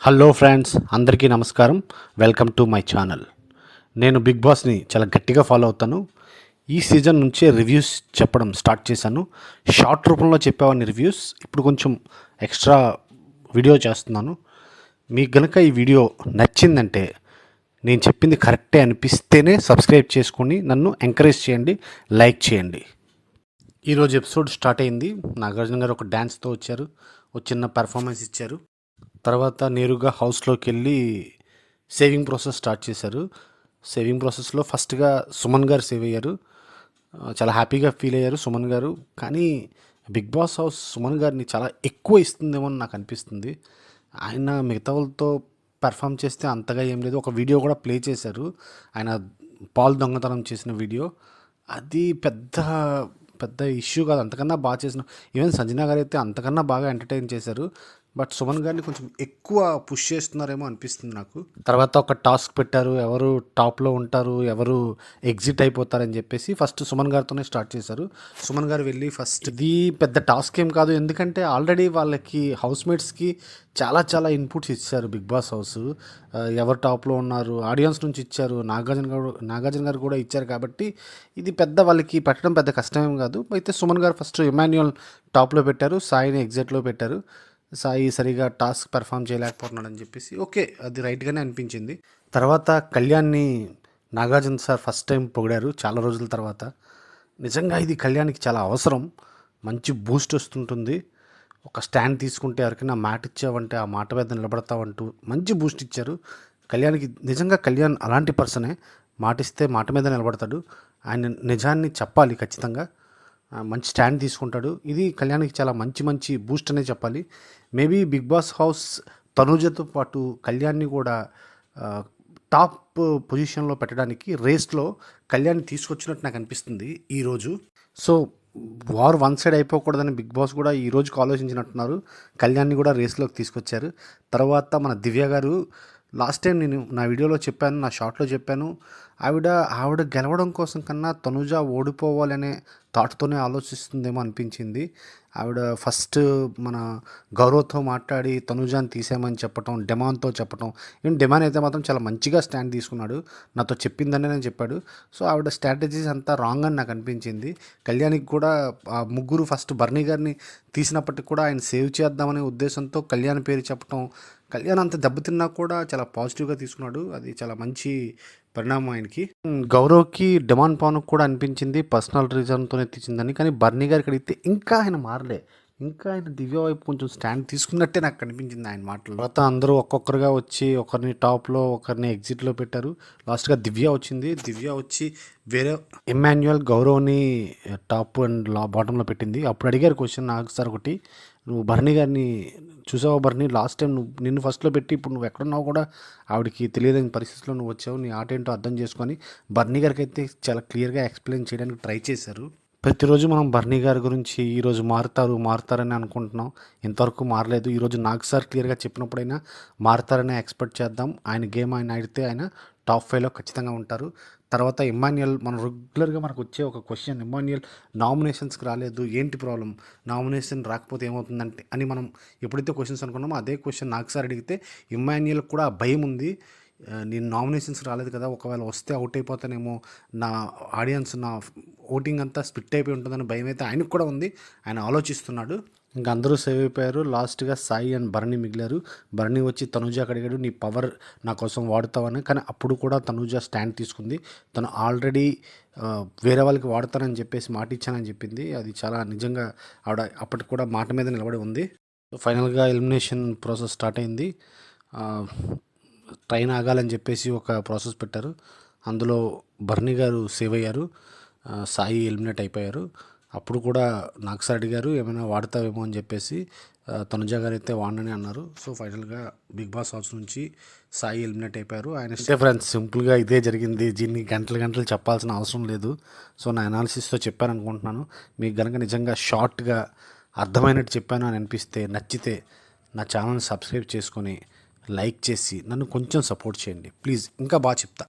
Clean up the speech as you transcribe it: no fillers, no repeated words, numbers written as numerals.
Hello friends, అందరికీ నమస్కారం. Welcome to my channel. నేను బిగ్ బాస్ని చాలా గట్టిగా ఫాలో అవుతాను. ఈ సీజన్ నుంచే రివ్యూస్ చెప్పడం స్టార్ట్ చేశాను. షార్ట్ రూపంలో చెప్పేవాడిని రివ్యూస్, ఇప్పుడు కొంచెం ఎక్స్ట్రా వీడియో చేస్తున్నాను. మీకు గనుక ఈ వీడియో నచ్చిందంటే, నేను చెప్పింది కరెక్టే అనిపిస్తేనే సబ్స్క్రైబ్ చేసుకొని నన్ను ఎంకరేజ్ చేయండి, లైక్ చేయండి. ఈరోజు ఎపిసోడ్ స్టార్ట్ అయింది. నాగార్జున గారు ఒక డ్యాన్స్తో వచ్చారు, ఒక చిన్న పెర్ఫార్మెన్స్ ఇచ్చారు. తర్వాత నేరుగా హౌస్లోకి వెళ్ళి సేవింగ్ ప్రాసెస్ స్టార్ట్ చేశారు. సేవింగ్ ప్రాసెస్లో ఫస్ట్గా సుమన్ గారు సేవ్ అయ్యారు. చాలా హ్యాపీగా ఫీల్ అయ్యారు సుమన్ గారు. కానీ బిగ్ బాస్ హౌస్ సుమన్ గారిని చాలా ఎక్కువ ఇస్తుందేమో అని నాకు అనిపిస్తుంది. ఆయన మిగతా వాళ్ళతో పెర్ఫామ్ చేస్తే అంతగా ఏం లేదు. ఒక వీడియో కూడా ప్లే చేశారు, ఆయన పాలు దొంగతనం చేసిన వీడియో. అది పెద్ద పెద్ద ఇష్యూ కాదు, అంతకన్నా బాగా చేసిన. ఈవెన్ సంజనా గారు అయితే అంతకన్నా బాగా ఎంటర్టైన్ చేశారు. బట్ సుమన్ గారిని కొంచెం ఎక్కువ పుష్ చేస్తున్నారేమో అనిపిస్తుంది నాకు. తర్వాత ఒక టాస్క్ పెట్టారు, ఎవరు టాప్లో ఉంటారు, ఎవరు ఎగ్జిట్ అయిపోతారని చెప్పేసి ఫస్ట్ సుమన్ గారితోనే స్టార్ట్ చేశారు. సుమన్ గారు వెళ్ళి ఫస్ట్, ఇది పెద్ద టాస్క్ ఏం కాదు, ఎందుకంటే ఆల్రెడీ వాళ్ళకి హౌస్మేట్స్కి చాలా చాలా ఇన్పుట్స్ ఇచ్చారు బిగ్ బాస్ హౌస్. ఎవరు టాప్లో ఉన్నారు ఆడియన్స్ నుంచి ఇచ్చారు, నాగార్జున గారు కూడా ఇచ్చారు. కాబట్టి ఇది పెద్ద వాళ్ళకి పెట్టడం పెద్ద కష్టమేం కాదు. అయితే సుమన్ గారు ఫస్ట్ ఇమాన్యుయల్ టాప్లో పెట్టారు, సాయిని ఎగ్జిట్లో పెట్టారు. సాయి సరిగా టాస్క్ పెర్ఫామ్ చేయలేకపోతున్నాడని చెప్పేసి ఓకే, అది రైట్గానే అనిపించింది. తర్వాత కళ్యాణ్ని నాగార్జున సార్ ఫస్ట్ టైం పొగిడారు చాలా రోజుల తర్వాత. నిజంగా ఇది కళ్యాణ్కి చాలా అవసరం, మంచి బూస్ట్ వస్తుంటుంది. ఒక స్టాండ్ తీసుకుంటే ఎవరికైనా మాట ఇచ్చావంటే ఆ మాట మీద నిలబడతావంటూ మంచి బూస్ట్ ఇచ్చారు కళ్యాణ్కి. నిజంగా కళ్యాణ్ అలాంటి పర్సనే, మాట ఇస్తే మాట మీద నిలబడతాడు. ఆయన నిజాన్ని చెప్పాలి ఖచ్చితంగా, మంచి స్టాండ్ తీసుకుంటాడు. ఇది కళ్యాణ్కి చాలా మంచి మంచి బూస్ట్ అనే చెప్పాలి. మేబీ బిగ్ బాస్ హౌస్ తనుజతో పాటు కళ్యాణ్ని కూడా టాప్ పొజిషన్లో పెట్టడానికి రేస్లో కళ్యాణ్ తీసుకొచ్చినట్టు నాకు అనిపిస్తుంది ఈరోజు. సో వార్ వన్ సైడ్ అయిపోకూడదని బిగ్ బాస్ కూడా ఈ రోజుకి ఆలోచించినట్టున్నారు, కళ్యాణ్ని కూడా రేస్లోకి తీసుకొచ్చారు. తర్వాత మన దివ్య గారు, లాస్ట్ టైం నేను నా వీడియోలో చెప్పాను, నా షార్ట్లో చెప్పాను, ఆవిడ గెలవడం కోసం కన్నా తనుజ ఓడిపోవాలనే థాట్తోనే ఆలోచిస్తుందేమో అనిపించింది. ఆవిడ ఫస్ట్ మన గౌరవ్తో మాట్లాడి తనుజాని తీసేయమని చెప్పటం, డెమాన్తో చెప్పటం. ఈవెన్ డెమాన్ అయితే మాత్రం చాలా మంచిగా స్టాండ్ తీసుకున్నాడు, నాతో చెప్పిందనే నేను చెప్పాడు. సో ఆవిడ స్ట్రాటజీస్ అంతా రాంగ్ అని నాకు అనిపించింది. కళ్యాణ్కి కూడా ఆ ముగ్గురు ఫస్ట్ బర్నీ గారిని తీసినప్పటికి కూడా ఆయన సేవ్ చేద్దామనే ఉద్దేశంతో కళ్యాణ్ పేరు చెప్పటం, కళ్యాణ్ అంత దెబ్బతిన్నా కూడా చాలా పాజిటివ్గా తీసుకున్నాడు. అది చాలా మంచి పరిణామం ఆయనకి. గౌరవ్కి డిమాండ్ పవన్కి కూడా అనిపించింది పర్సనల్ రీజన్తోనే తెచ్చిందని. కానీ బర్నీ గారికి అడిగితే ఇంకా ఆయన మారలే, ఇంకా ఆయన దివ్య వైపు కొంచెం స్టాండ్ తీసుకున్నట్టే నాకు కనిపించింది ఆయన మాటలు. తర్వాత అందరూ ఒక్కొక్కరుగా వచ్చి ఒకరిని టాప్లో ఒకరిని ఎగ్జిట్లో పెట్టారు. లాస్ట్గా దివ్య వచ్చింది. దివ్య వచ్చి వేరే ఇమాన్యుయల్ గౌరవ్ని టాప్ అండ్ బాటంలో పెట్టింది. అప్పుడు అడిగారు క్వశ్చన్ నాకు సార్ ఒకటి, నువ్వు బర్నీ గారిని చూసావా బర్నీ, లాస్ట్ టైం నిన్ను ఫస్ట్లో పెట్టి ఇప్పుడు నువ్వు ఎక్కడున్నావు కూడా ఆవిడకి తెలియదని పరిస్థితిలో నువ్వు వచ్చావు, నీ ఆట ఏంటో అర్థం చేసుకొని బర్నీ గారికి అయితే చాలా క్లియర్గా ఎక్స్ప్లెయిన్ చేయడానికి ట్రై చేశారు. ప్రతిరోజు మనం బర్నీ గారి గురించి ఈరోజు మారుతారని అనుకుంటున్నాం, ఇంతవరకు మారలేదు. ఈరోజు నాకు సార్ క్లియర్గా చెప్పినప్పుడైనా మారుతారని ఎక్స్పెక్ట్ చేద్దాం. ఆయన గేమ్ ఆయన ఆడితే ఆయన టాప్ 5లో ఖచ్చితంగా ఉంటారు. తర్వాత ఇమాన్యుయల్, మనం రెగ్యులర్గా మనకు వచ్చే ఒక క్వశ్చన్, ఇమాన్యుయల్ నామినేషన్స్కి రాలేదు, ఏంటి ప్రాబ్లం, నామినేషన్ రాకపోతే ఏమవుతుందంటే అని మనం ఎప్పుడైతే క్వశ్చన్స్ అనుకున్నామో అదే క్వశ్చన్ నాకు సార్ అడిగితే ఇమాన్యుయల్ కూడా భయం ఉంది. నేను నామినేషన్స్ రాలేదు కదా, ఒకవేళ వస్తే అవుట్ అయిపోతానేమో, నా ఆడియన్స్ నా ఓటింగ్ అంతా స్ప్లిట్ అయిపోయి ఉంటుందని భయం అయితే ఆయనకు కూడా ఉంది, ఆయన ఆలోచిస్తున్నాడు. ఇంకా అందరూ సేవ్ అయిపోయారు. లాస్ట్గా సాయి అండ్ భరణి మిగిలారు. భరణి వచ్చి తనుజాకి అడిగాడు, నీ పవర్ నా కోసం వాడుతావని. కానీ అప్పుడు కూడా తనుజ స్టాండ్ తీసుకుంది. తను ఆల్రెడీ వేరే వాళ్ళకి వాడతానని చెప్పేసి మాట ఇచ్చానని చెప్పింది. అది చాలా నిజంగా ఆవిడ అప్పటికి కూడా మాట మీద నిలబడి ఉంది. ఫైనల్గా ఎలిమినేషన్ ప్రాసెస్ స్టార్ట్ అయింది. ట్రైన్ ఆగాలని చెప్పేసి ఒక ప్రాసెస్ పెట్టారు, అందులో బర్నీ గారు సేవ్ అయ్యారు, సాయి ఎలిమినేట్ అయిపోయారు. అప్పుడు కూడా నాకు సార్ అడిగారు ఏమైనా వాడతావేమో అని చెప్పేసి, తనుజ గారు అయితే వాడనని అన్నారు. సో ఫైనల్గా బిగ్ బాస్ హౌస్ నుంచి సాయి ఎలిమినేట్ అయిపోయారు. ఆయన ఫ్రెండ్స్ సింపుల్గా ఇదే జరిగింది, దీన్ని గంటలు గంటలు చెప్పాల్సిన అవసరం లేదు. సో నా అనాలిసిస్తో చెప్పాను అనుకుంటున్నాను. మీకు కనుక నిజంగా షార్ట్గా అర్థమైనట్టు చెప్పాను అని అనిపిస్తే, నచ్చితే నా ఛానల్ని సబ్స్క్రైబ్ చేసుకొని లైక్ చేసి నన్ను కొంచెం సపోర్ట్ చేయండి ప్లీజ్. ఇంకా బాగా చెప్తా.